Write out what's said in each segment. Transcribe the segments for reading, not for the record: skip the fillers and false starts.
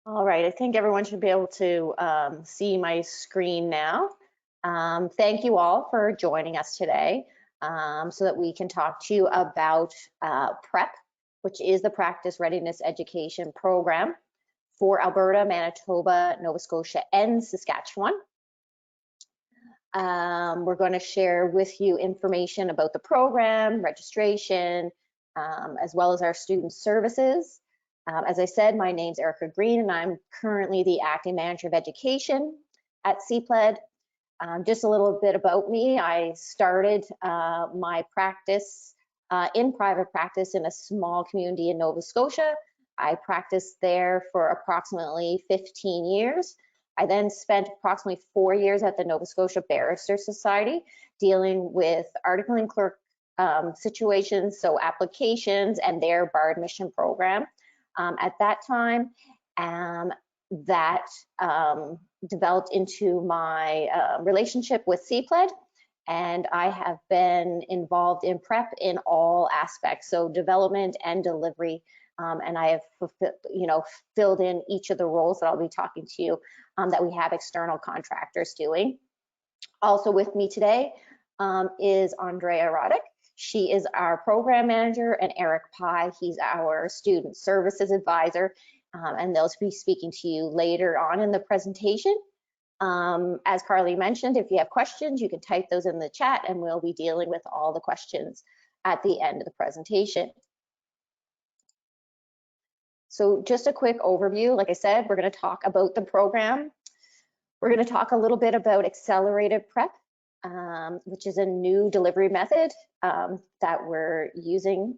All right, I think everyone should be able to see my screen now. Thank you all for joining us today so that we can talk to you about PREP, which is the Practice Readiness Education Program for Alberta, Manitoba, Nova Scotia, and Saskatchewan. We're going to share with you information about the program, registration, as well as our student services. As I said, my name's Erica Green, and I'm currently the Acting Manager of Education at CPLED. Just a little bit about me. I started my practice in private practice in a small community in Nova Scotia. I practiced there for approximately 15 years. I then spent approximately 4 years at the Nova Scotia Barrister Society dealing with article and clerk situations, so applications and their bar admission program. At that time, that developed into my relationship with CPLED, and I have been involved in PREP in all aspects, so development and delivery, and I have filled in each of the roles that I'll be talking to you that we have external contractors doing. Also with me today is Andrea Roddick. She is our program manager, and Eric Pye, he's our student services advisor, and they'll be speaking to you later on in the presentation. As Carly mentioned, if you have questions, you can type those in the chat, and we'll be dealing with all the questions at the end of the presentation. So just a quick overview. Like I said, we're going to talk about the program. We're going to talk a little bit about accelerated PREP, which is a new delivery method that we're using.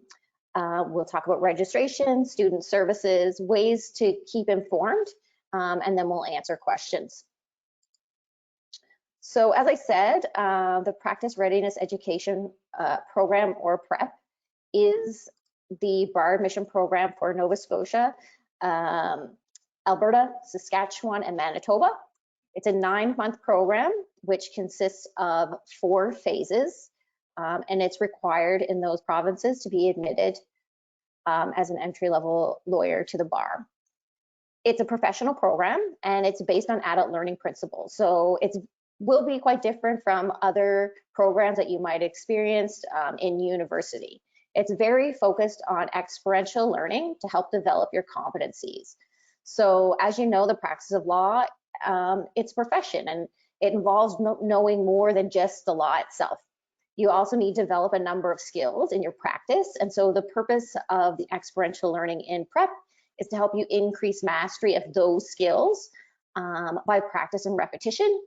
We'll talk about registration, student services, ways to keep informed, and then we'll answer questions. So as I said, the Practice Readiness Education Program, or PREP, is the bar admission program for Nova Scotia, Alberta, Saskatchewan, and Manitoba. It's a 9-month program, which consists of 4 phases, and it's required in those provinces to be admitted as an entry-level lawyer to the bar. It's a professional program, and it's based on adult learning principles. So it will be quite different from other programs that you might experience in university. It's very focused on experiential learning to help develop your competencies. So as you know, the practice of law, it's a profession, and it involves knowing more than just the law itself. You also need to develop a number of skills in your practice. And so the purpose of the experiential learning in PREP is to help you increase mastery of those skills by practice and repetition.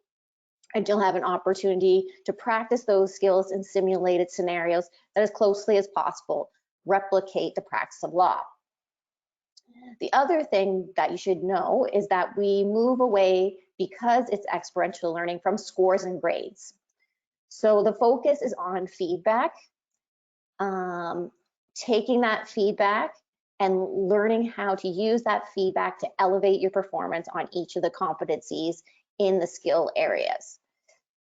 And you'll have an opportunity to practice those skills in simulated scenarios that as closely as possible replicate the practice of law. The other thing that you should know is that we move away, because it's experiential learning, from scores and grades. So the focus is on feedback, taking that feedback and learning how to use that feedback to elevate your performance on each of the competencies in the skill areas.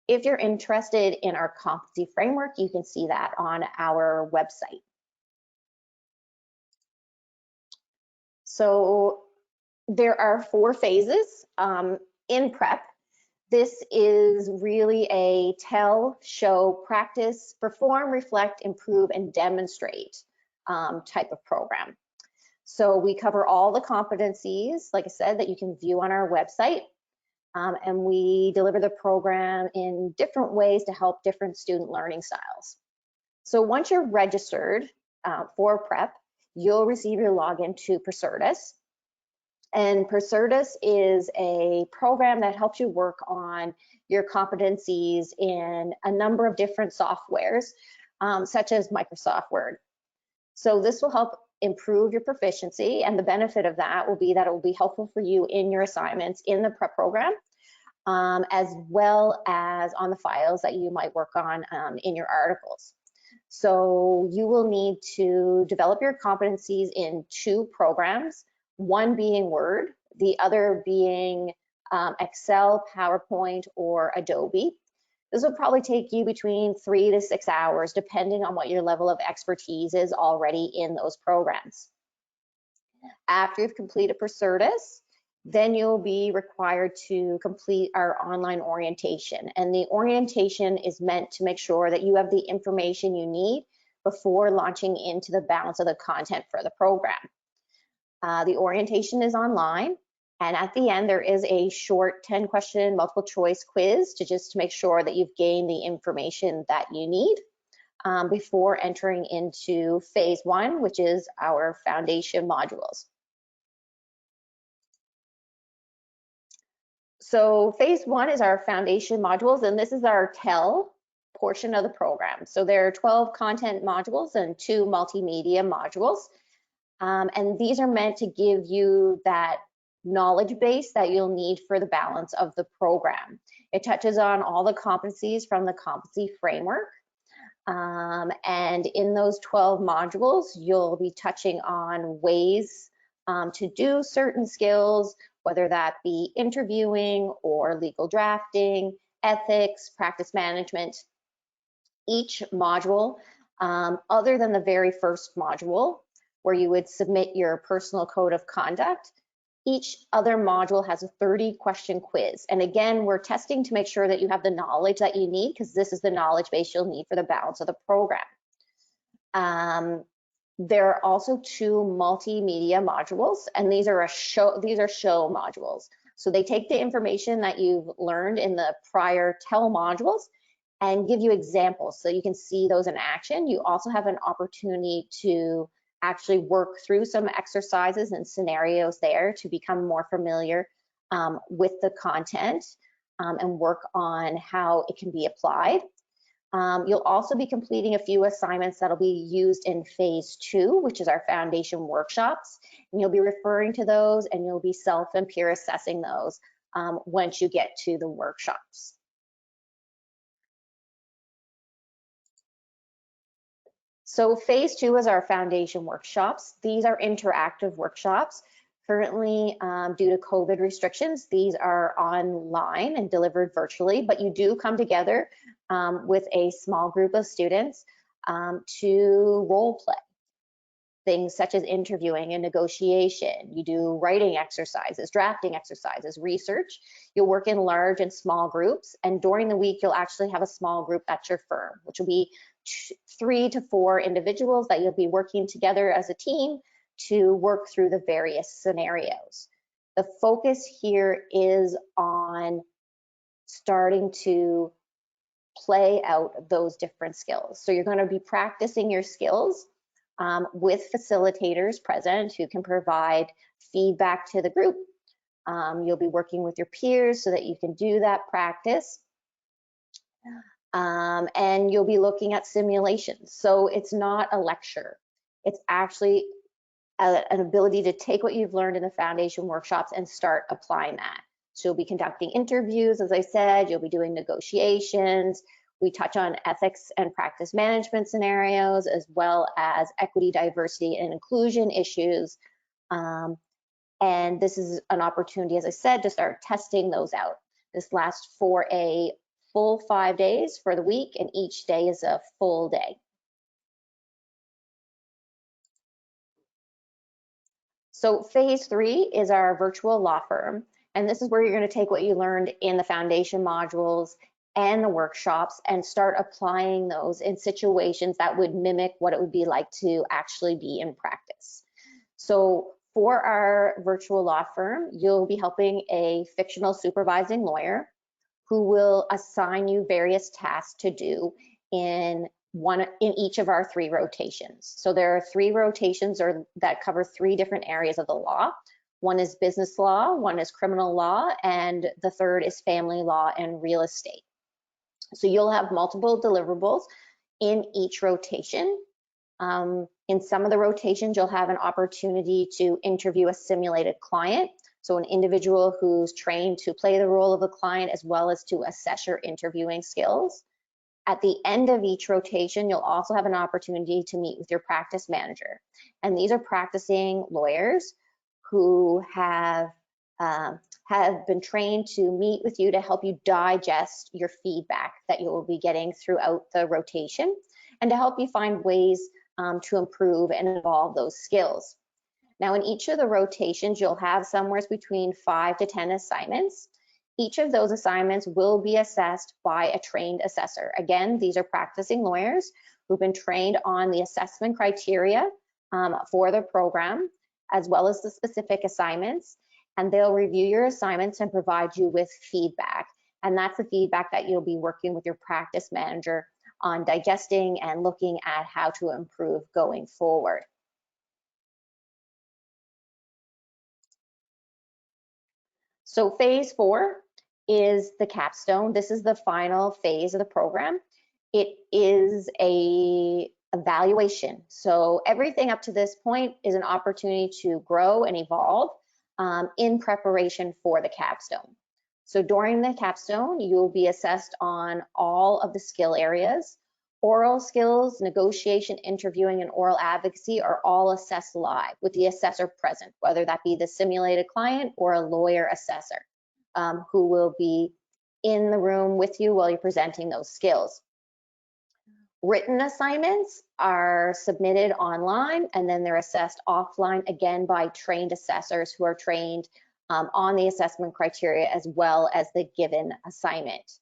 If you're interested in our competency framework, you can see that on our website. So there are 4 phases in PREP. This is really a tell, show, practice, perform, reflect, improve, and demonstrate type of program. So we cover all the competencies, like I said, that you can view on our website. And we deliver the program in different ways to help different student learning styles. So once you're registered for PREP, you'll receive your login to Procertus. And Procertus is a program that helps you work on your competencies in a number of different softwares, such as Microsoft Word. So this will help improve your proficiency, and the benefit of that will be that it will be helpful for you in your assignments in the PREP program, as well as on the files that you might work on in your articles. So you will need to develop your competencies in 2 programs, one being Word, the other being Excel, PowerPoint, or Adobe. This will probably take you between 3 to 6 hours, depending on what your level of expertise is already in those programs. After you've completed Procertus, Then you'll be required to complete our online orientation. And the orientation is meant to make sure that you have the information you need before launching into the balance of the content for the program. The orientation is online, and at the end there is a short 10-question multiple choice quiz to make sure that you've gained the information that you need before entering into phase 1, which is our foundation modules. So phase 1 is our foundation modules, and this is our TEL portion of the program. So there are 12 content modules and 2 multimedia modules. And these are meant to give you that knowledge base that you'll need for the balance of the program. It touches on all the competencies from the competency framework. And in those 12 modules, you'll be touching on ways to do certain skills, whether that be interviewing or legal drafting, ethics, practice management. Each module, other than the very first module, where you would submit your personal code of conduct, each other module has a 30-question quiz. And again, we're testing to make sure that you have the knowledge that you need, because this is the knowledge base you'll need for the balance of the program. There are also 2 multimedia modules, and these are show modules. So they take the information that you've learned in the prior TEL modules and give you examples so you can see those in action. You also have an opportunity to actually work through some exercises and scenarios there to become more familiar with the content and work on how it can be applied. You'll also be completing a few assignments that'll be used in phase 2, which is our foundation workshops. And you'll be referring to those, and you'll be self and peer assessing those once you get to the workshops. So phase 2 is our foundation workshops. These are interactive workshops. Currently, due to COVID restrictions, these are online and delivered virtually, but you do come together with a small group of students to role play. Things such as interviewing and negotiation. You do writing exercises, drafting exercises, research. You'll work in large and small groups, and during the week, you'll actually have a small group at your firm, which will be 3 to 4 individuals that you'll be working together as a team to work through the various scenarios. The focus here is on starting to play out those different skills. So you're going to be practicing your skills with facilitators present who can provide feedback to the group. You'll be working with your peers so that you can do that practice. And you'll be looking at simulations. So it's not a lecture. It's actually an ability to take what you've learned in the foundation workshops and start applying that. So you'll be conducting interviews, as I said, you'll be doing negotiations. We touch on ethics and practice management scenarios, as well as equity, diversity, and inclusion issues. And this is an opportunity, as I said, to start testing those out. This lasts for a full 5 days for the week, and each day is a full day. So phase 3 is our virtual law firm, and this is where you're going to take what you learned in the foundation modules and the workshops and start applying those in situations that would mimic what it would be like to actually be in practice. So for our virtual law firm, you'll be helping a fictional supervising lawyer who will assign you various tasks to do in each of our 3 rotations. So there are 3 rotations that cover 3 different areas of the law. One is business law, one is criminal law, and the third is family law and real estate. So you'll have multiple deliverables in each rotation. In some of the rotations, you'll have an opportunity to interview a simulated client. So an individual who's trained to play the role of a client, as well as to assess your interviewing skills. At the end of each rotation, you'll also have an opportunity to meet with your practice manager. And these are practicing lawyers who have been trained to meet with you to help you digest your feedback that you will be getting throughout the rotation, and to help you find ways to improve and evolve those skills. Now, in each of the rotations, you'll have somewhere between 5 to 10 assignments. Each of those assignments will be assessed by a trained assessor. Again, these are practicing lawyers who've been trained on the assessment criteria for the program, as well as the specific assignments, and they'll review your assignments and provide you with feedback. And that's the feedback that you'll be working with your practice manager on digesting and looking at how to improve going forward. So phase 4 is the capstone. This is the final phase of the program. It is a evaluation. So everything up to this point is an opportunity to grow and evolve in preparation for the capstone. So during the capstone, you'll be assessed on all of the skill areas. Oral skills, negotiation, interviewing, and oral advocacy are all assessed live with the assessor present, whether that be the simulated client or a lawyer assessor who will be in the room with you while you're presenting those skills. Written assignments are submitted online and then they're assessed offline, again by trained assessors who are trained on the assessment criteria as well as the given assignment.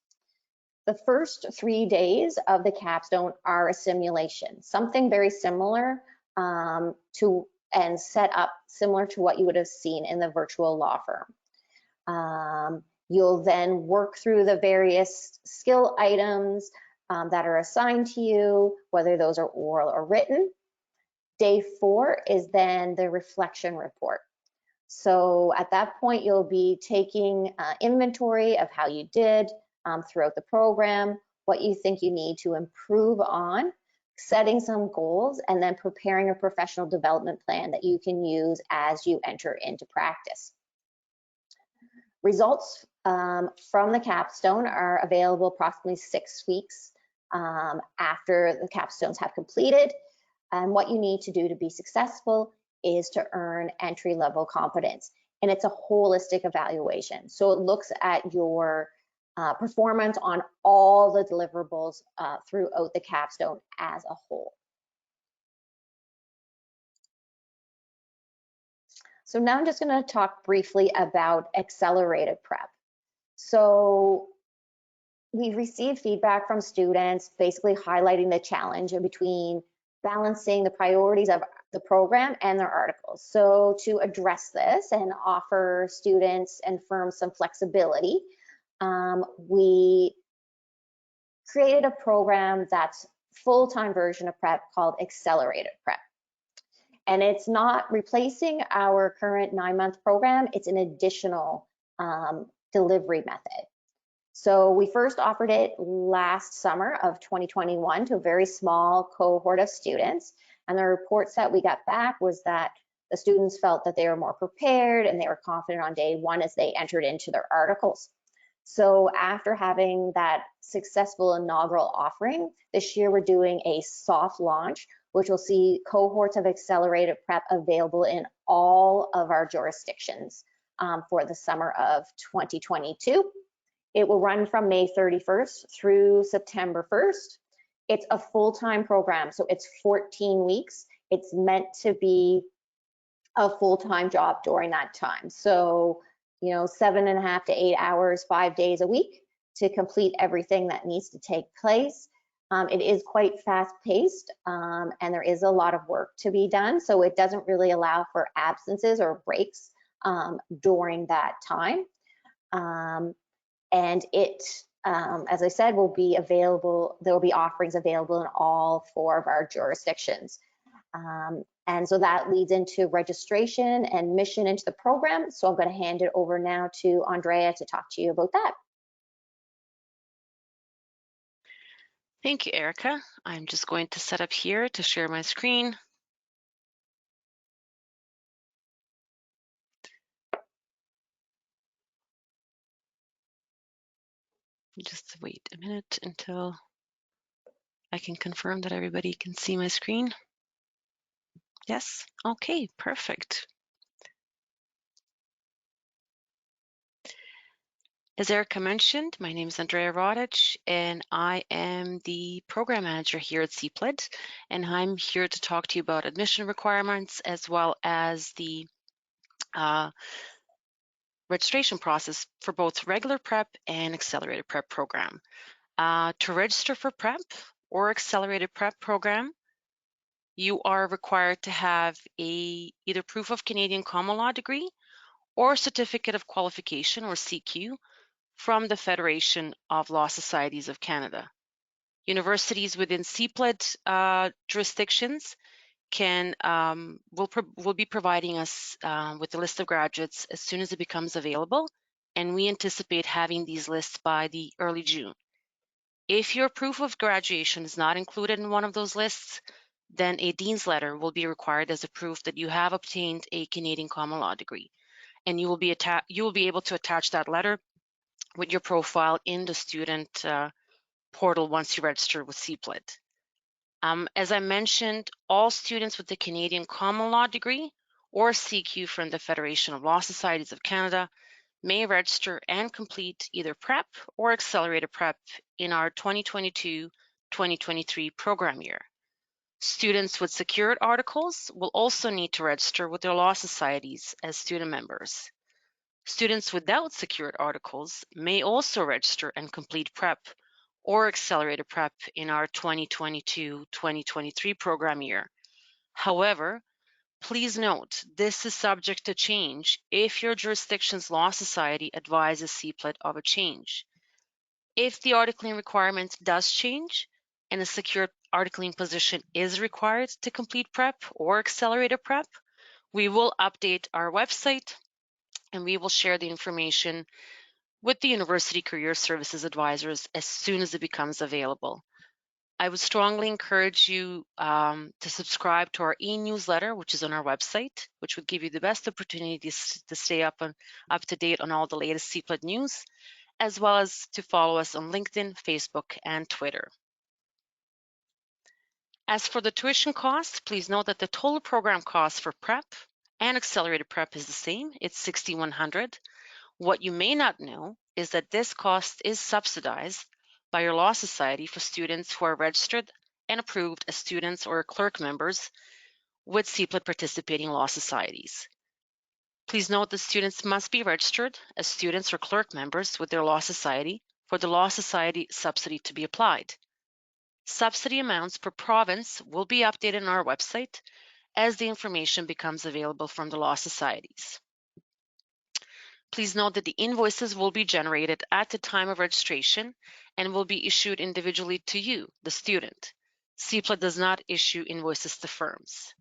The first 3 days of the capstone are a simulation, something very similar to and set up similar to what you would have seen in the virtual law firm. You'll then work through the various skill items that are assigned to you, whether those are oral or written. Day 4 is then the reflection report. So at that point, you'll be taking inventory of how you did throughout the program, what you think you need to improve on, setting some goals, and then preparing a professional development plan that you can use as you enter into practice. Results from the capstone are available approximately 6 weeks after the capstones have completed. And what you need to do to be successful is to earn entry-level competence. And it's a holistic evaluation. So it looks at your performance on all the deliverables throughout the capstone as a whole. So now I'm just going to talk briefly about accelerated prep. So we've received feedback from students basically highlighting the challenge in between balancing the priorities of the program and their articles. So to address this and offer students and firms some flexibility, we created a program that's full-time version of prep called Accelerated Prep. And it's not replacing our current 9-month program, it's an additional delivery method. So we first offered it last summer of 2021 to a very small cohort of students. And the reports that we got back was that the students felt that they were more prepared and they were confident on day 1 as they entered into their articles. So after having that successful inaugural offering, this year we're doing a soft launch, which will see cohorts of accelerated prep available in all of our jurisdictions for the summer of 2022. It will run from May 31st through September 1st. It's a full-time program, so it's 14 weeks. It's meant to be a full-time job during that time. So, 7.5 to 8 hours, 5 days a week to complete everything that needs to take place. It is quite fast-paced, and there is a lot of work to be done, so it doesn't really allow for absences or breaks during that time. And it, as I said, will be available, there will be offerings available in all 4 of our jurisdictions. And so that leads into registration and admission into the program. So I'm going to hand it over now to Andrea to talk to you about that. Thank you, Erica. I'm just going to set up here to share my screen. Just wait a minute until I can confirm that everybody can see my screen. Yes, okay, perfect. As Erica mentioned, my name is Andrea Rodich, and I am the program manager here at CPLID, and I'm here to talk to you about admission requirements as well as the registration process for both regular prep and accelerated prep program. To register for prep or accelerated prep program, you are required to have either proof of Canadian common law degree or certificate of qualification, or CQ, from the Federation of Law Societies of Canada. Universities within CPLID jurisdictions will be providing us with a list of graduates as soon as it becomes available, and we anticipate having these lists by the early June. If your proof of graduation is not included in one of those lists, then a dean's letter will be required as a proof that you have obtained a Canadian common law degree, and you will be able to attach that letter with your profile in the student portal once you register with CPLID. As I mentioned, all students with the Canadian Common Law degree or CQ from the Federation of Law Societies of Canada may register and complete either prep or accelerated prep in our 2022-2023 program year. Students with secured articles will also need to register with their law societies as student members. Students without secured articles may also register and complete prep or accelerated prep in our 2022-2023 program year. However, please note, this is subject to change if your jurisdiction's law society advises CPLID of a change. If the articling requirement does change and a secured articling position is required to complete prep or accelerated prep, we will update our website and we will share the information with the University Career Services advisors as soon as it becomes available. I would strongly encourage you to subscribe to our e-newsletter, which is on our website, which would give you the best opportunities to stay up to date on all the latest CPLID news, as well as to follow us on LinkedIn, Facebook, and Twitter. As for the tuition costs, please note that the total program cost for prep and accelerated prep is the same. It's $6,100. What you may not know is that this cost is subsidized by your law society for students who are registered and approved as students or clerk members with CPLID participating law societies. Please note that students must be registered as students or clerk members with their law society for the law society subsidy to be applied. Subsidy amounts per province will be updated on our website as the information becomes available from the law societies. Please note that the invoices will be generated at the time of registration and will be issued individually to you, the student. CPLID does not issue invoices to firms.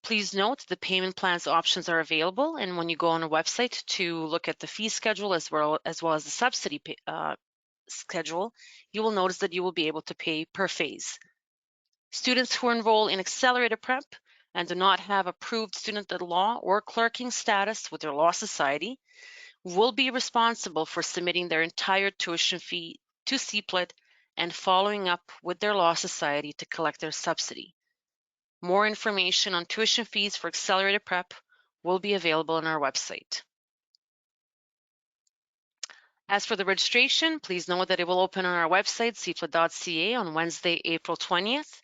Please note the payment plans options are available, and when you go on a website to look at the fee schedule as well as the subsidy schedule, you will notice that you will be able to pay per phase. Students who enroll in accelerated prep and do not have approved student at law or clerking status with their law society will be responsible for submitting their entire tuition fee to CPLID and following up with their law society to collect their subsidy. More information on tuition fees for accelerated prep will be available on our website. As for the registration, please note that it will open on our website, cplid.ca, on Wednesday, April 20th.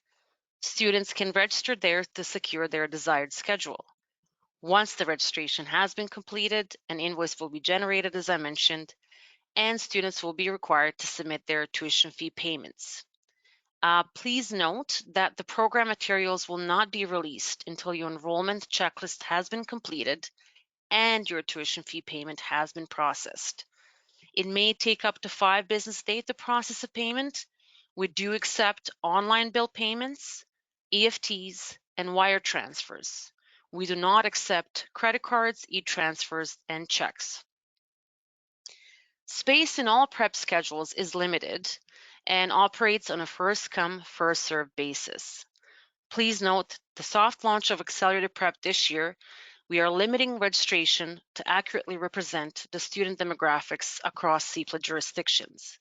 Students can register there to secure their desired schedule. Once the registration has been completed, an invoice will be generated, as I mentioned, and students will be required to submit their tuition fee payments. Please note that the program materials will not be released until your enrollment checklist has been completed and your tuition fee payment has been processed. It may take up to 5 business days to process a payment. We do accept online bill payments, EFTs, and wire transfers. We do not accept credit cards, e-transfers, and checks. Space in all prep schedules is limited and operates on a first-come, first-served basis. Please note the soft launch of accelerated prep this year, we are limiting registration to accurately represent the student demographics across CPLID jurisdictions.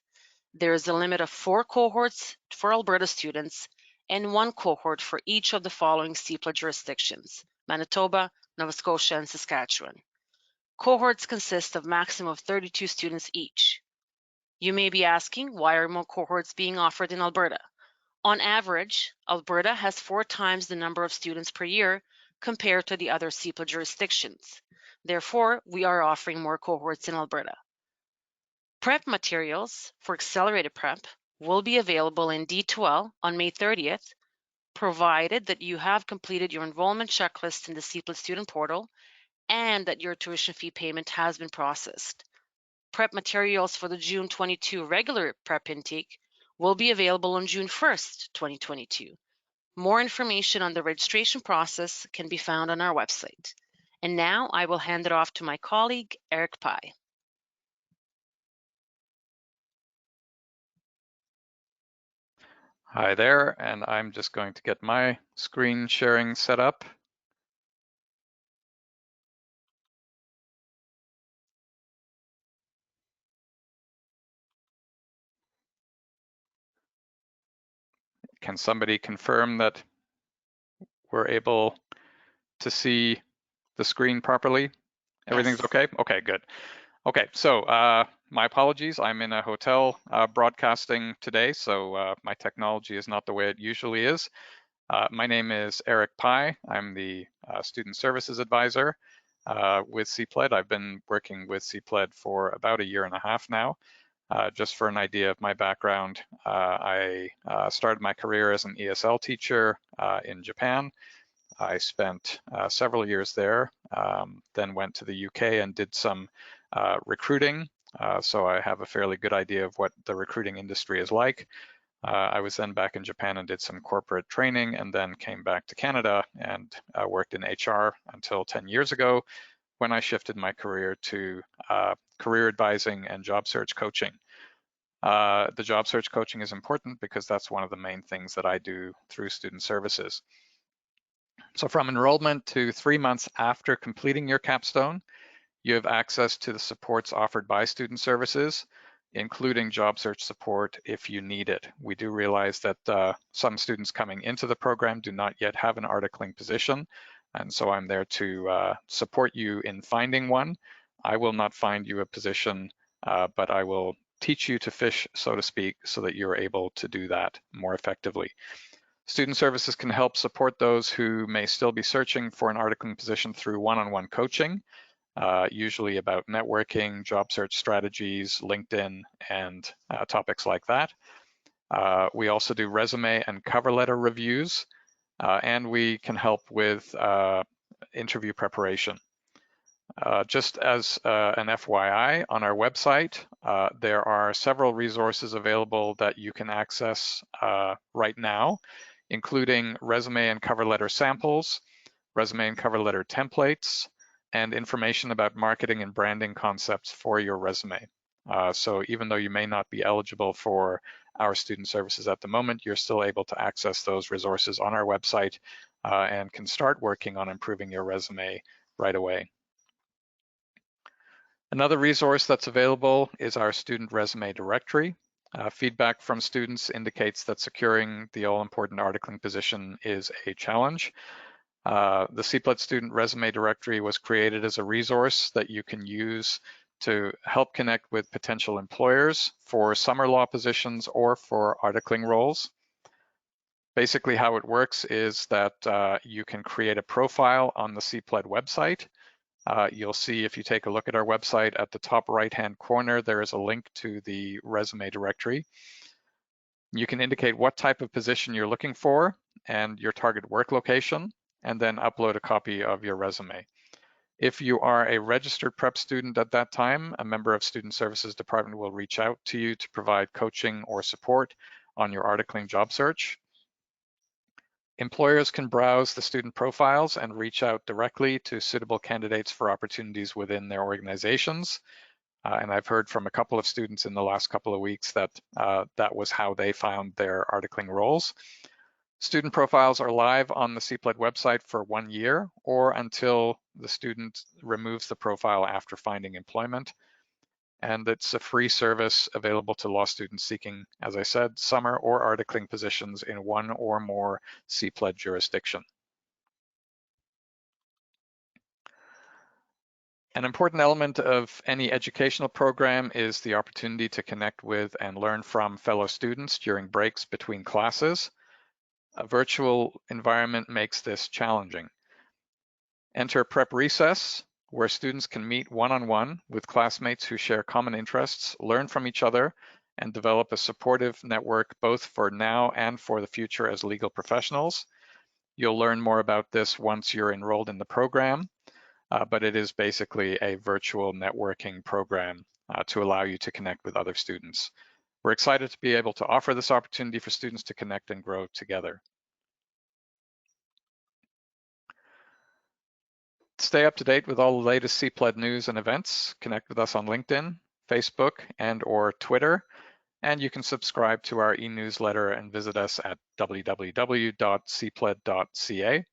There is a limit of 4 cohorts for Alberta students and 1 cohort for each of the following CPLID jurisdictions: Manitoba, Nova Scotia, and Saskatchewan. Cohorts consist of maximum of 32 students each. You may be asking, why are more cohorts being offered in Alberta? On average, Alberta has 4 times the number of students per year compared to the other CEPA jurisdictions. Therefore, we are offering more cohorts in Alberta. Prep materials for accelerated prep will be available in D2L on May 30th, provided that you have completed your enrollment checklist in the CEPA student portal and that your tuition fee payment has been processed. Prep materials for the June 22 regular prep intake will be available on June 1st, 2022. More information on the registration process can be found on our website. And now I will hand it off to my colleague, Eric Pye. Hi there, and I'm just going to get my screen sharing set up. Can somebody confirm that we're able to see the screen properly? Everything's Yes. okay? Okay, good. Okay, so my apologies. I'm in a hotel broadcasting today, so my technology is not the way it usually is. My name is Eric Pye. I'm the Student Services Advisor with CPLED. I've been working with CPLED for about a year and a half now. Just for an idea of my background, I started my career as an ESL teacher in Japan. I spent several years there, then went to the UK and did some recruiting. So I have a fairly good idea of what the recruiting industry is like. I was then back in Japan and did some corporate training, and then came back to Canada and worked in HR until 10 years ago, when I shifted my career to career advising and job search coaching. The job search coaching is important because that's one of the main things that I do through student services. So from enrollment to 3 months after completing your capstone, you have access to the supports offered by student services, including job search support if you need it. We do realize that some students coming into the program do not yet have an articling position, and so I'm there to support you in finding one. I will not find you a position, but I will teach you to fish, so to speak, so that you're able to do that more effectively. Student services can help support those who may still be searching for an articling position through one-on-one coaching, usually about networking, job search strategies, LinkedIn, and topics like that. We also do resume and cover letter reviews, and we can help with interview preparation. Just as an FYI, on our website, there are several resources available that you can access right now, including resume and cover letter samples, resume and cover letter templates, and information about marketing and branding concepts for your resume. So even though you may not be eligible for our student services at the moment, you're still able to access those resources on our website and can start working on improving your resume right away. Another resource that's available is our student resume directory. Feedback from students indicates that securing the all-important articling position is a challenge. The CPLED student resume directory was created as a resource that you can use to help connect with potential employers for summer law positions or for articling roles. Basically, how it works is that you can create a profile on the CPLED website. You'll see, if you take a look at our website, at the top right-hand corner, there is a link to the resume directory. You can indicate what type of position you're looking for and your target work location, and then upload a copy of your resume. If you are a registered prep student at that time, a member of Student Services Department will reach out to you to provide coaching or support on your articling job search. Employers can browse the student profiles and reach out directly to suitable candidates for opportunities within their organizations. And I've heard from a couple of students in the last couple of weeks that that was how they found their articling roles. Student profiles are live on the CPLED website for 1 year or until the student removes the profile after finding employment. And it's a free service available to law students seeking, as I said, summer or articling positions in one or more CPLED jurisdiction. An important element of any educational program is the opportunity to connect with and learn from fellow students during breaks between classes. A virtual environment makes this challenging. Enter Prep Recess, where students can meet one-on-one with classmates who share common interests, learn from each other, and develop a supportive network both for now and for the future as legal professionals. You'll learn more about this once you're enrolled in the program, but it is basically a virtual networking program to allow you to connect with other students. We're excited to be able to offer this opportunity for students to connect and grow together. Stay up to date with all the latest CPLED news and events. Connect with us on LinkedIn, Facebook, and/or Twitter, and you can subscribe to our e-newsletter and visit us at www.cpled.ca.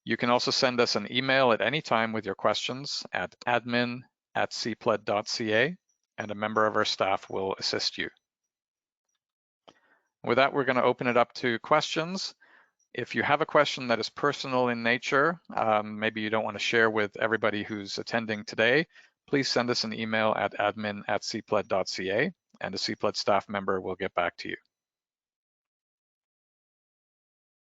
You can also send us an email at any time with your questions at admin@cpled.ca, and a member of our staff will assist you. With that, we're going to open it up to questions. If you have a question that is personal in nature, maybe you don't want to share with everybody who's attending today, please send us an email at admin@cpled.ca, and a CPLED staff member will get back to you.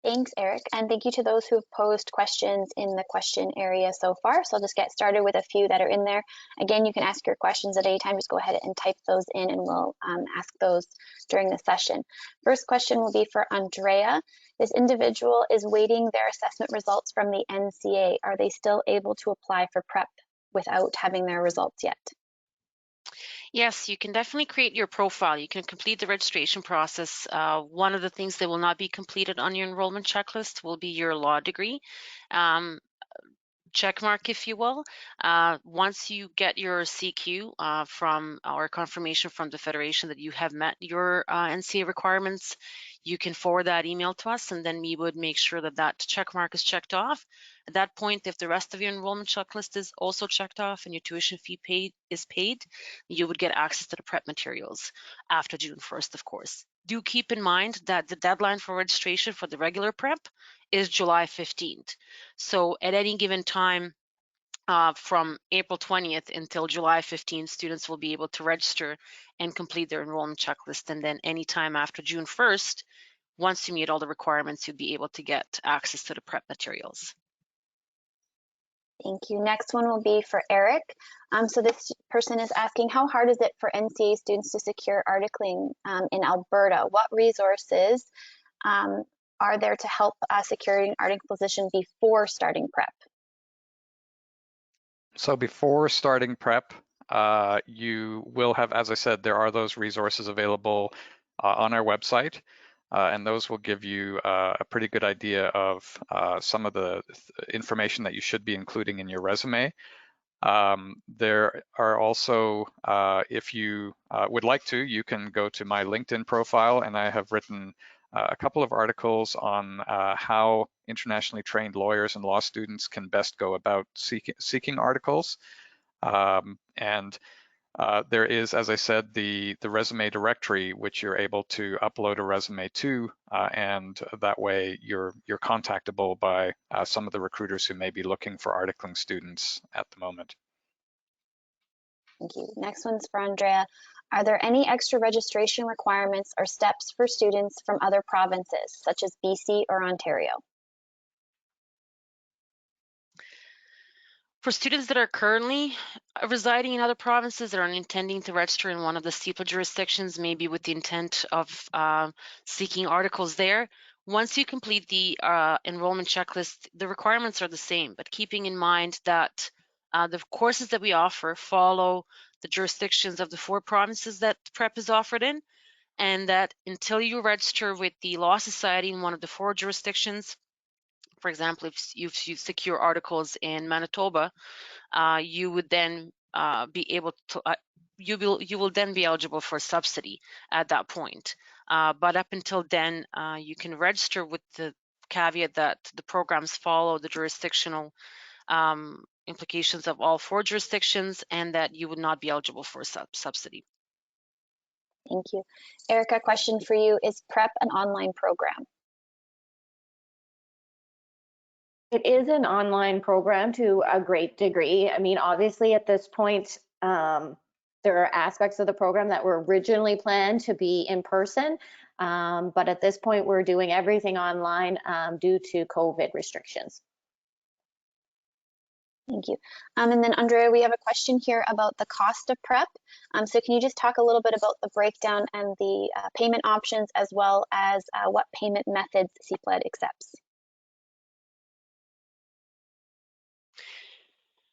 Thanks, Eric, and thank you to those who have posed questions in the question area so far. So I'll just get started with a few that are in there. Again, you can ask your questions at any time. Just go ahead and type those in, and we'll ask those during the session. First question will be for Andrea. This individual is waiting their assessment results from the NCA. Are they still able to apply for PREP without having their results yet? Yes, you can definitely create your profile. You can complete the registration process. One of the things that will not be completed on your enrollment checklist will be your law degree. Check mark, if you will. Once you get your CQ from our confirmation from the Federation that you have met your NCA requirements, you can forward that email to us, and then we would make sure that that check mark is checked off. At that point, if the rest of your enrollment checklist is also checked off and your tuition fee is paid, you would get access to the prep materials after June 1st, of course. Do keep in mind that the deadline for registration for the regular prep is July 15th. So at any given time from April 20th until July 15th, students will be able to register and complete their enrollment checklist. And then anytime after June 1st, once you meet all the requirements, you'll be able to get access to the prep materials. Thank you. Next one will be for Eric. So this person is asking, how hard is it for NCA students to secure articling in Alberta? What resources are there to help securing an articling position before starting prep? So before starting prep, you will have, as I said, there are those resources available on our website, and those will give you a pretty good idea of some of the information that you should be including in your resume. There are also, if you would like to, you can go to my LinkedIn profile, and I have written a couple of articles on how internationally trained lawyers and law students can best go about seeking articles. There is, as I said, the resume directory, which you're able to upload a resume to, and that way you're contactable by some of the recruiters who may be looking for articling students at the moment. Thank you. Next one's for Andrea. Are there any extra registration requirements or steps for students from other provinces, such as BC or Ontario? For students that are currently residing in other provinces that are intending to register in one of the CPLED jurisdictions, maybe with the intent of seeking articles there, once you complete the enrollment checklist, the requirements are the same, but keeping in mind that the courses that we offer follow the jurisdictions of the 4 provinces that PREP is offered in, and that until you register with the Law Society in one of the 4 jurisdictions, for example, if you secure articles in Manitoba, you would then be able to, you will then be eligible for subsidy at that point. But up until then, you can register with the caveat that the programs follow the jurisdictional implications of all 4 jurisdictions, and that you would not be eligible for subsidy. Thank you. Erica, question for you. Is PREP an online program? It is an online program to a great degree. I mean, obviously at this point, there are aspects of the program that were originally planned to be in person, but at this point we're doing everything online due to COVID restrictions. Thank you. And then Andrea, we have a question here about the cost of prep. So can you just talk a little bit about the breakdown and the payment options, as well as what payment methods CPLED accepts?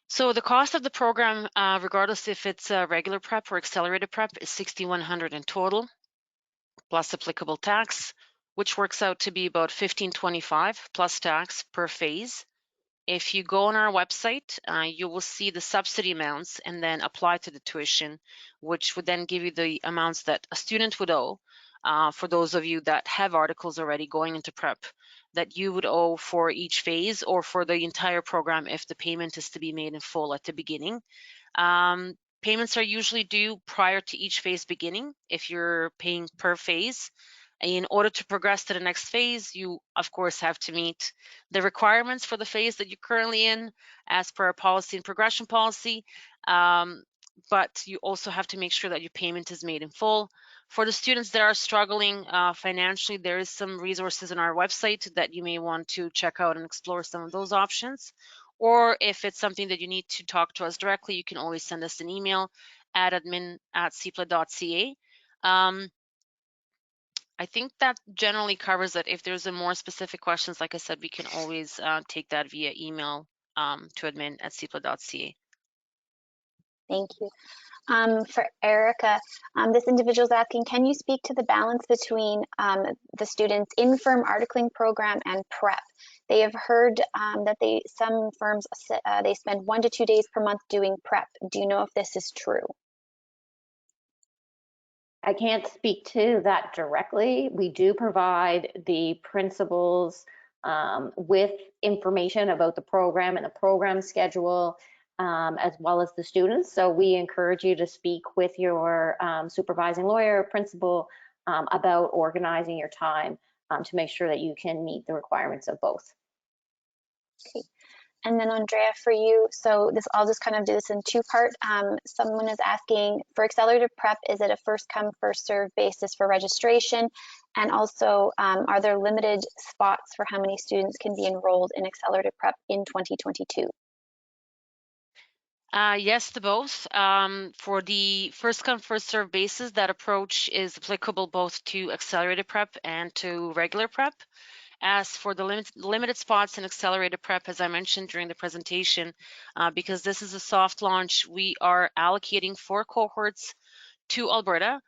So the cost of the program, regardless if it's a regular prep or accelerated prep, is $6,100 in total, plus applicable tax, which works out to be about $1,525 plus tax per phase. If you go on our website, you will see the subsidy amounts and then apply to the tuition, which would then give you the amounts that a student would owe. For those of you that have articles already going into prep, that you would owe for each phase or for the entire program if the payment is to be made in full at the beginning. Payments are usually due prior to each phase beginning if you're paying per phase. In order to progress to the next phase, you of course have to meet the requirements for the phase that you're currently in as per our policy and progression policy. But you also have to make sure that your payment is made in full. For the students that are struggling financially, there is some resources on our website that you may want to check out and explore some of those options. Or if it's something that you need to talk to us directly, you can always send us an email at admin@cpled.ca. I think that generally covers it. If there's a more specific questions, like I said, we can always take that via email to admin@cpled.ca. Thank you. For Erica, this individual is asking, can you speak to the balance between the students' in-firm articling program and prep? They have heard that some firms they spend 1 to 2 days per month doing prep. Do you know if this is true? I can't speak to that directly. We do provide the principals with information about the program and the program schedule, as well as the students. So we encourage you to speak with your supervising lawyer, principal, about organizing your time to make sure that you can meet the requirements of both. Okay. And then Andrea, for you, so I'll just kind of do this in two-part. Someone is asking, for accelerated prep, is it a first come, first served basis for registration? And also, are there limited spots for how many students can be enrolled in accelerated prep in 2022? Yes to both. For the first come, first served basis, that approach is applicable both to accelerated prep and to regular prep. As for the limited spots in accelerated prep, as I mentioned during the presentation, because this is a soft launch, we are allocating 4 cohorts to Alberta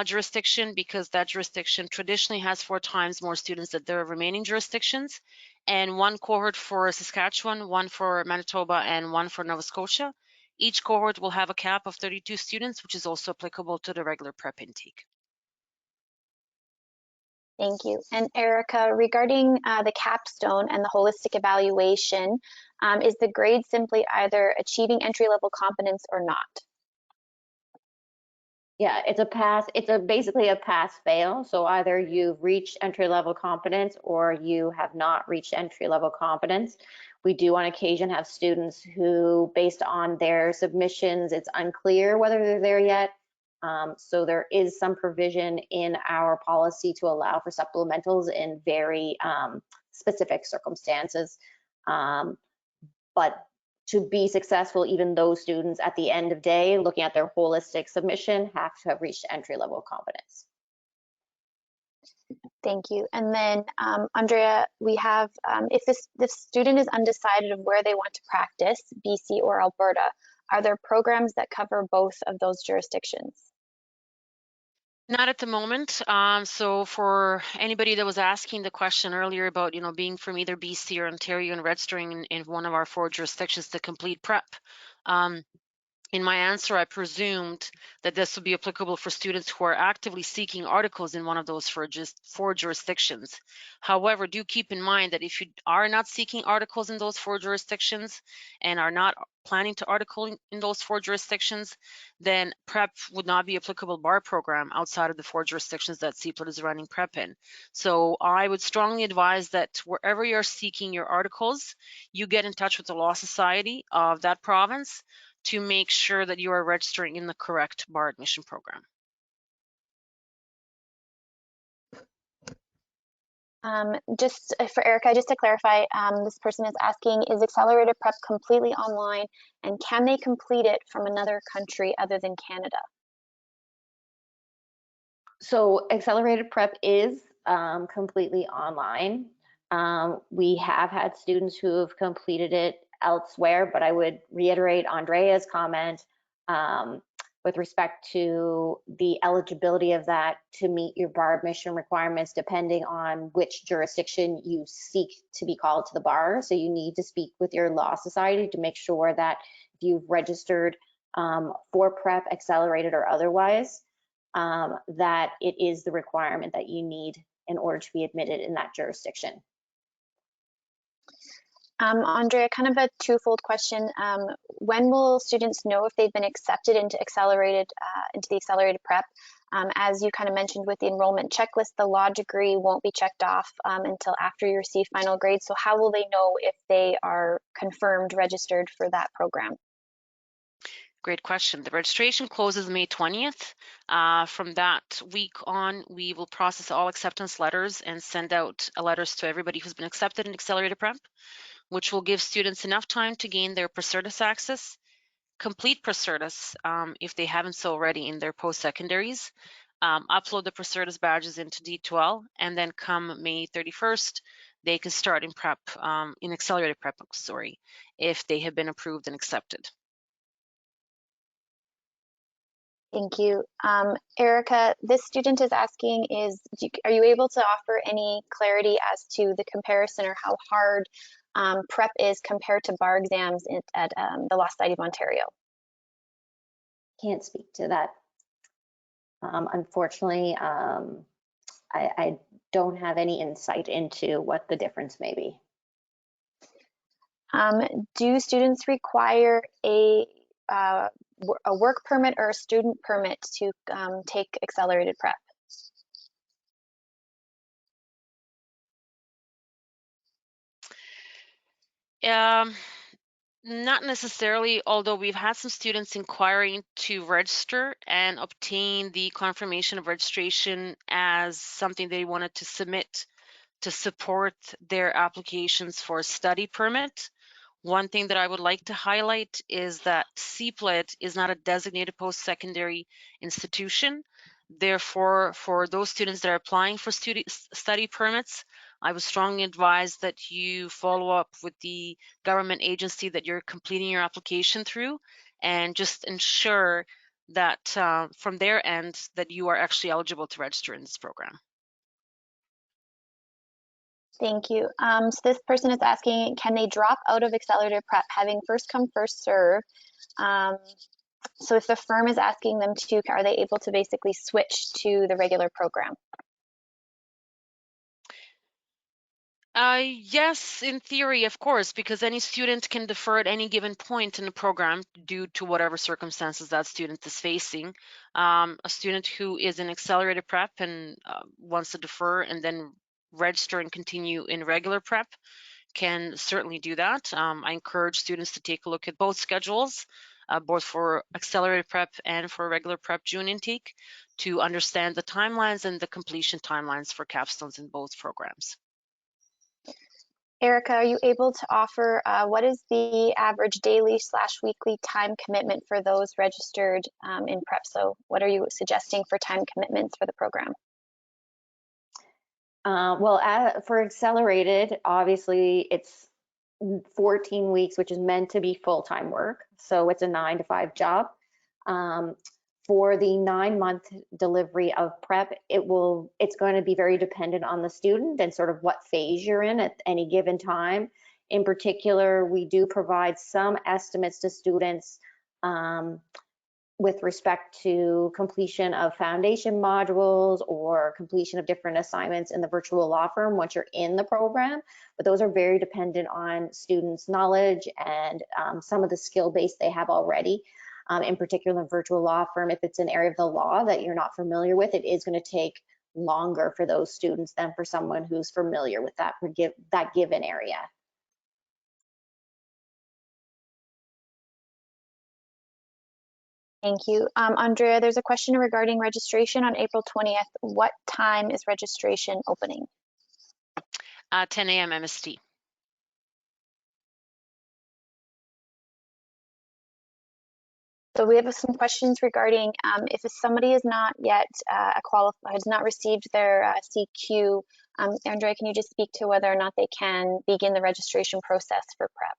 jurisdiction, because that jurisdiction traditionally has 4 times more students than the remaining jurisdictions, and 1 cohort for Saskatchewan, 1 for Manitoba, and 1 for Nova Scotia. Each cohort will have a cap of 32 students, which is also applicable to the regular prep intake. Thank you. And Erica, regarding the capstone and the holistic evaluation, is the grade simply either achieving entry-level competence or not? Yeah, it's a pass. It's basically a pass-fail. So either you've reached entry-level competence or you have not reached entry-level competence. We do on occasion have students who, based on their submissions, it's unclear whether they're there yet. So there is some provision in our policy to allow for supplementals in very specific circumstances. But to be successful, even those students at the end of day, looking at their holistic submission, have to have reached entry-level competence. Thank you. And then, Andrea, we have, if the student is undecided of where they want to practice, BC or Alberta, are there programs that cover both of those jurisdictions? Not at the moment. So for anybody that was asking the question earlier about, being from either BC or Ontario and registering in one of our 4 jurisdictions to complete prep, In my answer, I presumed that this would be applicable for students who are actively seeking articles in one of those four jurisdictions. However, do keep in mind that if you are not seeking articles in those four jurisdictions and are not planning to article in those four jurisdictions, then PrEP would not be applicable bar program outside of the four jurisdictions that CPLET is running PrEP in. So I would strongly advise that wherever you're seeking your articles, you get in touch with the Law Society of that province to make sure that you are registering in the correct bar admission program. Just for Erica, just to clarify, this person is asking, is accelerated prep completely online, and can they complete it from another country other than Canada? So accelerated prep is completely online. We have had students who have completed it elsewhere, but I would reiterate Andrea's comment with respect to the eligibility of that to meet your bar admission requirements depending on which jurisdiction you seek to be called to the bar. So you need to speak with your law society to make sure that if you've registered for prep, accelerated or otherwise, that it is the requirement that you need in order to be admitted in that jurisdiction. Andrea, kind of a twofold question. When will students know if they've been accepted into the accelerated prep? As you kind of mentioned with the enrollment checklist, the law degree won't be checked off until after you receive final grades. So how will they know if they are confirmed registered for that program? Great question. The registration closes May 20th. From that week on, we will process all acceptance letters and send out letters to everybody who's been accepted in accelerated prep, which will give students enough time to gain their ProCertus access, complete ProCertus if they haven't so already in their post-secondaries, upload the ProCertus badges into D2L, and then come May 31st, they can start in prep, in accelerated prep, sorry, if they have been approved and accepted. Thank you. Erica, this student is asking, are you able to offer any clarity as to the comparison or how hard prep is compared to bar exams at the Law Society of Ontario? Can't speak to that. Unfortunately, I don't have any insight into what the difference may be. Do students require a work permit or a student permit to take accelerated prep? Not necessarily, although we've had some students inquiring to register and obtain the confirmation of registration as something they wanted to submit to support their applications for a study permit. One thing that I would like to highlight is that CPLET is not a designated post-secondary institution. Therefore, for those students that are applying for study permits, I would strongly advise that you follow up with the government agency that you're completing your application through and just ensure that from their end that you are actually eligible to register in this program. Thank you. So this person is asking, can they drop out of accelerated prep having first come, first serve? So if the firm is asking them to, are they able to basically switch to the regular program? Yes, in theory, of course, because any student can defer at any given point in the program due to whatever circumstances that student is facing. A student who is in accelerated prep and wants to defer and then register and continue in regular prep can certainly do that. I encourage students to take a look at both schedules, both for accelerated prep and for regular prep June intake, to understand the timelines and the completion timelines for capstones in both programs. Erica, are you able to offer what is the average daily / weekly time commitment for those registered in prep? So what are you suggesting for time commitments for the program? Well, for accelerated, obviously it's 14 weeks, which is meant to be full-time work. So it's a 9-to-5 job. For the 9-month delivery of prep, it's going to be very dependent on the student and sort of what phase you're in at any given time. In particular, we do provide some estimates to students with respect to completion of foundation modules or completion of different assignments in the virtual law firm once you're in the program. But those are very dependent on students' knowledge and some of the skill base they have already. In particular, the virtual law firm, if it's an area of the law that you're not familiar with, it is going to take longer for those students than for someone who's familiar with that given area. Thank you. Andrea, there's a question regarding registration on April 20th. What time is registration opening? 10 a.m. MST. So we have some questions regarding if somebody is not yet qualified, has not received their CQ. Andrea, can you just speak to whether or not they can begin the registration process for prep?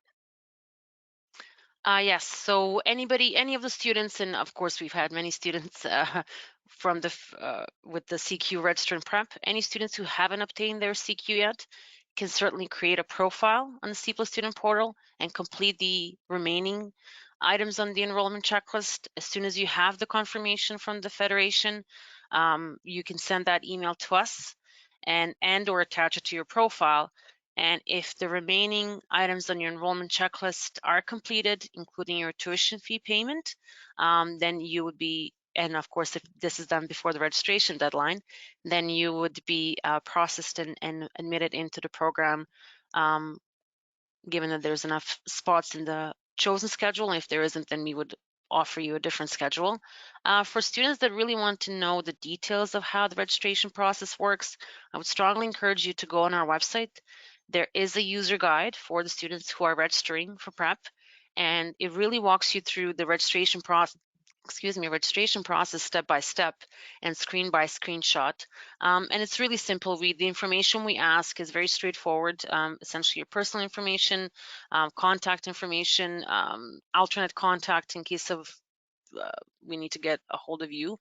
Yes, so any of the students, and of course we've had many students from with the CQ register and prep, any students who haven't obtained their CQ yet can certainly create a profile on the C+ student portal and complete the remaining items on the enrollment checklist. As soon as you have the confirmation from the Federation, you can send that email to us and or attach it to your profile. And if the remaining items on your enrollment checklist are completed, including your tuition fee payment, then you would be, and of course, if this is done before the registration deadline, then you would be processed and admitted into the program, given that there's enough spots in the chosen schedule. And if there isn't, then we would offer you a different schedule. For students that really want to know the details of how the registration process works, I would strongly encourage you to go on our website. There is a user guide for the students who are registering for prep, and it really walks you through the registration process step by step and screen by screenshot. And it's really simple. The information we ask is very straightforward. Essentially your personal information, contact information, alternate contact in case of we need to get a hold of you,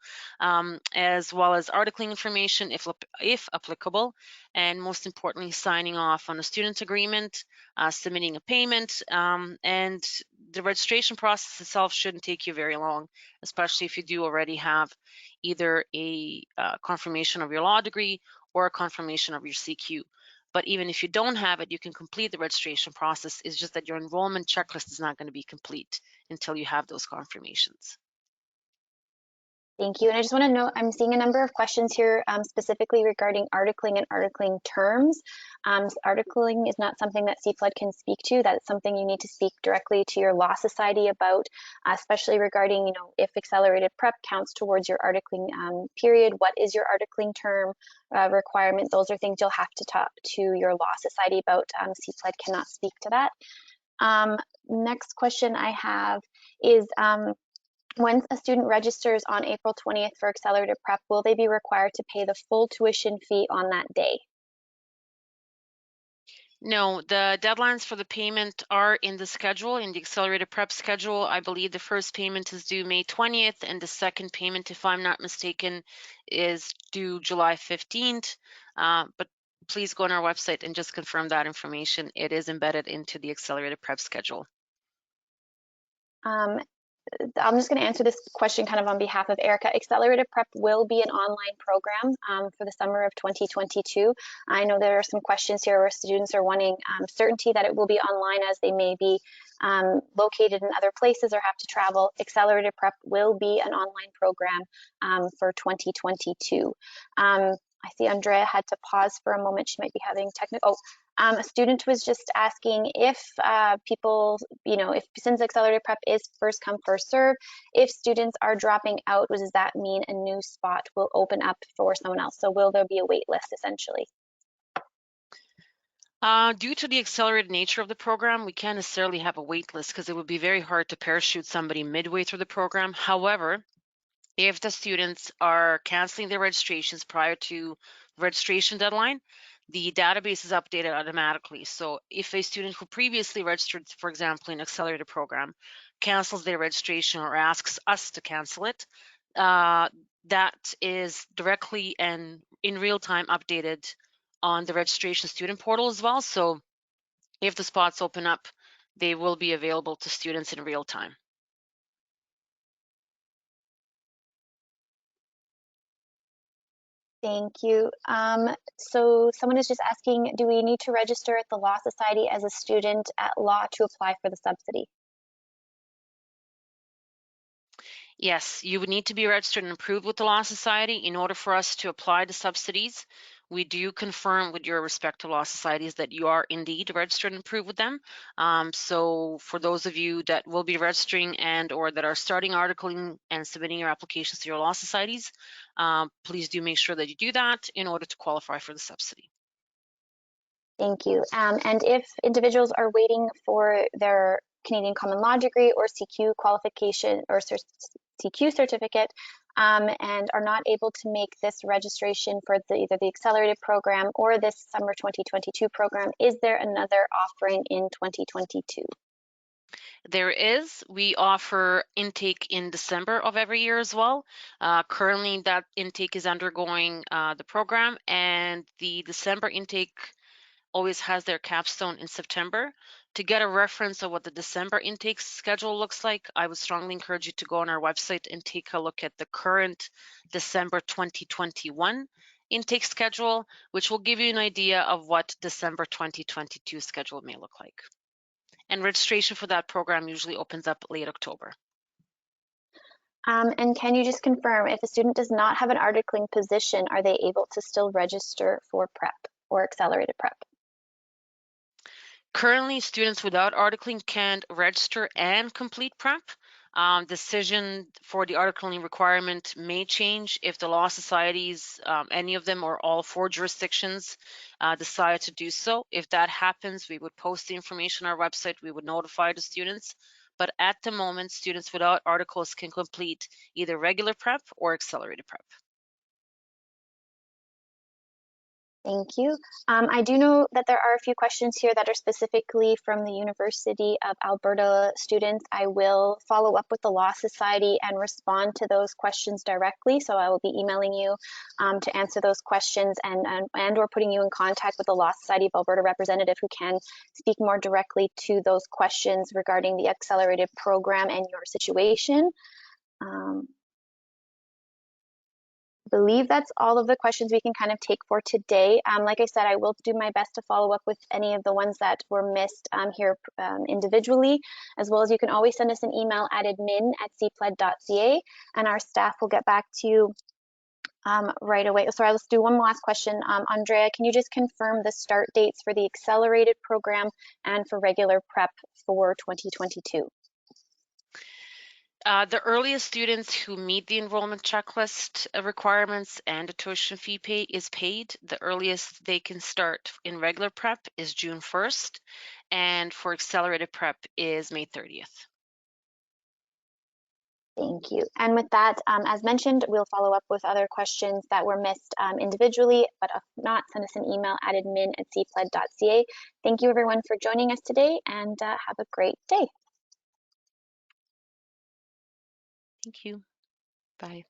as well as articling information if applicable, and most importantly, signing off on a student agreement, submitting a payment, and the registration process itself shouldn't take you very long, especially if you do already have either a confirmation of your law degree or a confirmation of your CQ. But even if you don't have it, you can complete the registration process. It's just that your enrollment checklist is not going to be complete until you have those confirmations. Thank you. And I just want to note, I'm seeing a number of questions here specifically regarding articling and articling terms. Articling is not something that CFLED can speak to. That's something you need to speak directly to your law society about, especially regarding, if accelerated prep counts towards your articling period, what is your articling term requirement? Those are things you'll have to talk to your law society about. CFLED cannot speak to that. Next question I have is, when a student registers on April 20th for accelerated prep, will they be required to pay the full tuition fee on that day? No, the deadlines for the payment are in the schedule, in the accelerated prep schedule. I believe the first payment is due May 20th, and the second payment, if I'm not mistaken, is due July 15th. But please go on our website and just confirm that information. It is embedded into the accelerated prep schedule. I'm just going to answer this question kind of on behalf of Erica. Accelerated Prep will be an online program for the summer of 2022. I know there are some questions here where students are wanting certainty that it will be online, as they may be located in other places or have to travel. Accelerated Prep will be an online program for 2022. I see Andrea had to pause for a moment. She might be having technical. A student was just asking if people, since accelerated prep is first come, first serve, if students are dropping out, what does that mean a new spot will open up for someone else? So will there be a wait list essentially? Due to the accelerated nature of the program, we can't necessarily have a wait list because it would be very hard to parachute somebody midway through the program. However, if the students are canceling their registrations prior to the registration deadline, the database is updated automatically. So if a student who previously registered, for example, in an accelerated program, cancels their registration or asks us to cancel it, that is directly and in real time updated on the registration student portal as well. So if the spots open up, they will be available to students in real time. Thank you. So someone is just asking, do we need to register at the Law Society as a student at law to apply for the subsidy? Yes, you would need to be registered and approved with the Law Society in order for us to apply the subsidies. We do confirm with your respective law societies that you are indeed registered and approved with them. So for those of you that will be registering and or that are starting articling and submitting your applications to your law societies, please do make sure that you do that in order to qualify for the subsidy. Thank you. And if individuals are waiting for their Canadian Common Law degree or CQ qualification or CQ certificate and are not able to make this registration for either the accelerated program or this summer 2022 program, is there another offering in 2022? There is. We offer intake in December of every year as well. Currently, that intake is undergoing the program, and the December intake always has their capstone in September. To get a reference of what the December intake schedule looks like, I would strongly encourage you to go on our website and take a look at the current December 2021 intake schedule, which will give you an idea of what December 2022 schedule may look like. And registration for that program usually opens up late October. And can you just confirm, if a student does not have an articling position, are they able to still register for prep or accelerated prep? Currently, students without articling can register and complete prep. Decision for the articling requirement may change if the law societies, any of them or all 4 jurisdictions, decide to do so. If that happens, we would post the information on our website. We would notify the students. But at the moment, students without articles can complete either regular prep or accelerated prep. Thank you. I do know that there are a few questions here that are specifically from the University of Alberta students. I will follow up with the Law Society and respond to those questions directly. So I will be emailing you to answer those questions and or putting you in contact with the Law Society of Alberta representative who can speak more directly to those questions regarding the accelerated program and your situation. Believe that's all of the questions we can kind of take for today. Like I said, I will do my best to follow up with any of the ones that were missed here individually, as well as you can always send us an email at admin@cpled.ca and our staff will get back to you right away. Sorry, let's do one last question. Andrea, can you just confirm the start dates for the accelerated program and for regular prep for 2022? The earliest students who meet the enrollment checklist requirements and the tuition fee is paid, the earliest they can start in regular prep is June 1st, and for accelerated prep is May 30th. Thank you. And with that, as mentioned, we'll follow up with other questions that were missed individually, but if not, send us an email at admin@cpled.ca. Thank you everyone for joining us today and have a great day. Thank you. Bye.